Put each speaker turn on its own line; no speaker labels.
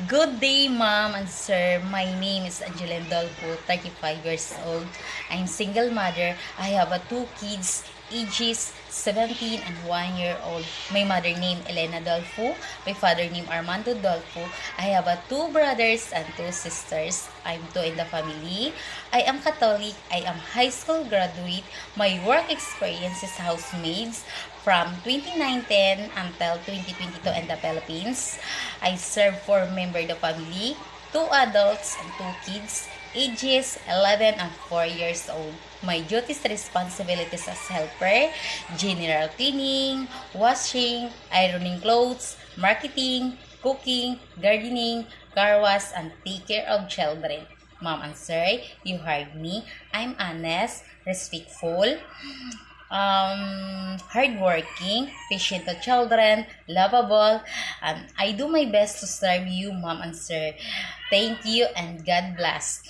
Good day, ma'am and sir. My name is Angeline Dolpo, 35 years old. I'm single mother. I have two kids, ages 17 and 1 year old. My mother named Elena Dolpo. My father named Armando Dolpo. I have two brothers and two sisters. I'm two in the family. I am Catholic. I am high school graduate. My work experience is housemaids from 2019 until 2022 in the Philippines. I serve 4 members of the family, 2 adults and 2 kids, ages 11 and 4 years old. My duties and responsibilities as helper, general cleaning, washing, ironing clothes, marketing, cooking, gardening, car wash, and take care of children. Mom and sir, you heard me. I'm honest, respectful, hardworking, patient to children, lovable, and I do my best to serve you, mom and sir. Thank you and God bless.